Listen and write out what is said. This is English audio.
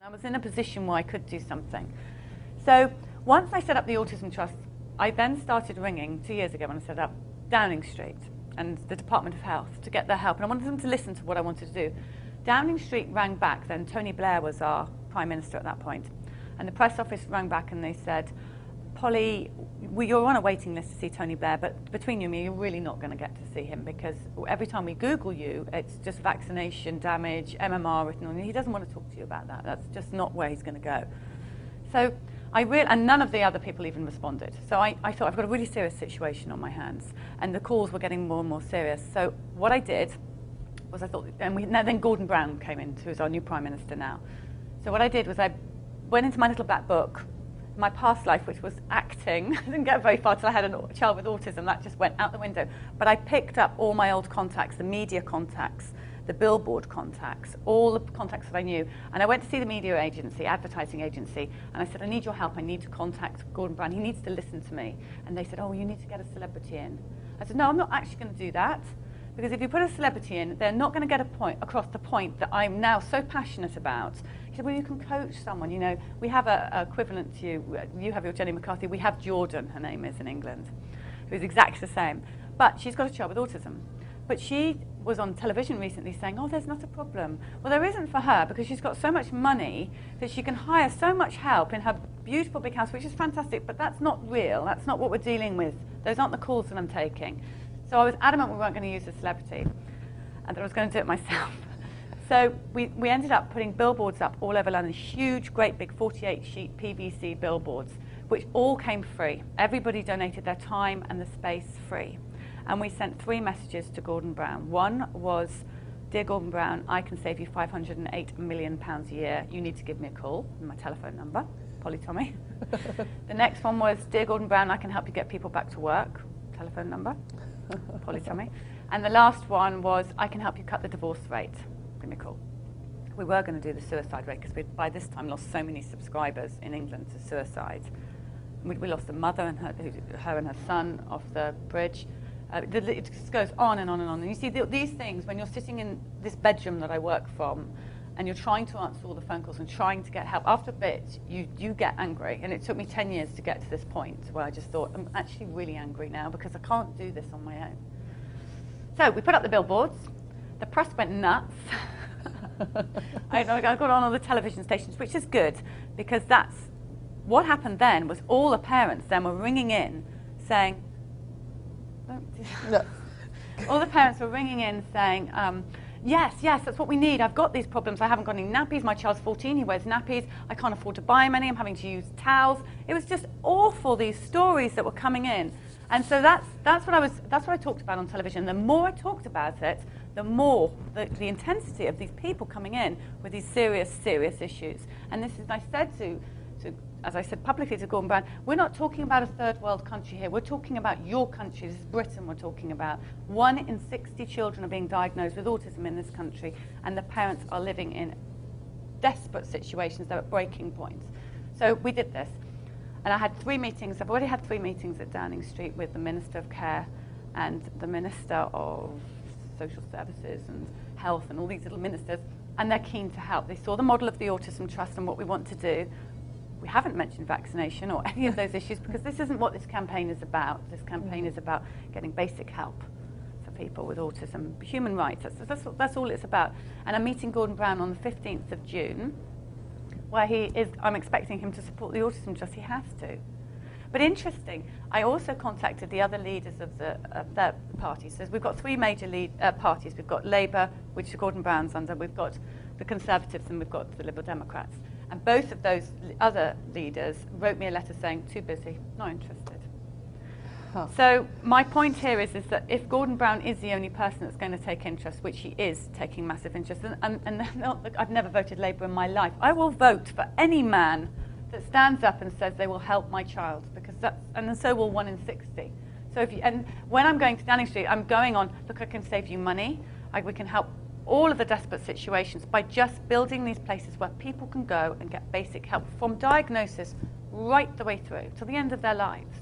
I was in a position where I could do something. So once I set up the Autism Trust, I then started ringing 2 years ago when I set up Downing Street and the Department of Health to get their help. And I wanted them to listen to what I wanted to do. Downing Street rang back then. Tony Blair was our Prime Minister at that point. And the press office rang back and they said, Polly, you're on a waiting list to see Tony Blair, but between you and me, you're really not going to get to see him because every time we Google you, it's just vaccination damage, MMR written on you. He doesn't want to talk to you about that. That's just not where he's going to go. So and none of the other people even responded. So I thought, I've got a really serious situation on my hands. And the calls were getting more and more serious. So what I did was then Gordon Brown came in, who's our new Prime Minister now. So what I did was I went into my little black book, my past life, which was acting. I didn't get very far till I had a child with autism. That just went out the window. But I picked up all my old contacts, the media contacts, the billboard contacts, all the contacts that I knew. And I went to see the media agency, advertising agency, and I said, I need your help. I need to contact Gordon Brown. He needs to listen to me. And they said, oh, you need to get a celebrity in. I said, no, I'm not actually going to do that. Because if you put a celebrity in, they're not going to get across the point that I'm now so passionate about. He said, well, you can coach someone. You know, we have a equivalent to you. You have your Jenny McCarthy. We have Jordan, her name is in England, who's exactly the same. But she's got a child with autism. But she was on television recently saying, oh, there's not a problem. Well, there isn't for her because she's got so much money that she can hire so much help in her beautiful big house, which is fantastic, but that's not real. That's not what we're dealing with. Those aren't the calls that I'm taking. So I was adamant we weren't going to use a celebrity and that I was going to do it myself. So we ended up putting billboards up all over London, huge, great big 48-sheet PVC billboards, which all came free. Everybody donated their time and the space free. And we sent 3 messages to Gordon Brown. One was, dear Gordon Brown, I can save you £508 million a year. You need to give me a call. My telephone number, Polly Tommey. The next one was, dear Gordon Brown, I can help you get people back to work. Telephone number, Polly Tommey. And the last one was, I can help you cut the divorce rate. Give me a call. We were going to do the suicide rate because we'd by this time lost so many subscribers in England to suicide. We lost a mother and her and her son off the bridge. It just goes on and on and on. And you see these things when you're sitting in this bedroom that I work from and you're trying to answer all the phone calls and trying to get help. After a bit, you get angry. And it took me 10 years to get to this point where I just thought, I'm actually really angry now because I can't do this on my own. So we put up the billboards. The press went nuts. I got on all the television stations, which is good because that's what happened then was all the parents then were ringing in saying, no. All the parents were ringing in saying, yes, that's what we need. I've got these problems. I haven't got any nappies. My child's 14. He wears nappies. I can't afford to buy him any. I'm having to use towels. It was just awful, these stories that were coming in. And so that's what I talked about on television. The more I talked about it, the more the intensity of these people coming in with these serious issues. And this is, I said to as I said publicly to Gordon Brown, we're not talking about a third world country here. We're talking about your country. This is Britain we're talking about. 1 in 60 children are being diagnosed with autism in this country, and the parents are living in desperate situations. They're at breaking points. So we did this. And I had 3 meetings. I've already had 3 meetings at Downing Street with the Minister of Care and the Minister of Social Services and Health and all these little ministers, and they're keen to help. They saw the model of the Autism Trust and what we want to do. We haven't mentioned vaccination or any of those issues because this isn't what this campaign is about. This campaign is about getting basic help for people with autism, human rights. That's all it's about. And I'm meeting Gordon Brown on the 15th of June, where I'm expecting him to support the Autism Trust. He has to. But interesting, I also contacted the other leaders of the parties. So we've got 3 major parties. We've got Labour, which Gordon Brown's under. We've got the Conservatives, and we've got the Liberal Democrats. And both of those other leaders wrote me a letter saying, too busy, not interested. Huh. So my point here is that if Gordon Brown is the only person that's going to take interest, which he is taking massive interest, and I've never voted Labour in my life, I will vote for any man that stands up and says they will help my child, because and then so will 1 in 60. So and when I'm going to Downing Street, I'm going on, look, I can save you money, we can help all of the desperate situations by just building these places where people can go and get basic help from diagnosis right the way through to the end of their lives.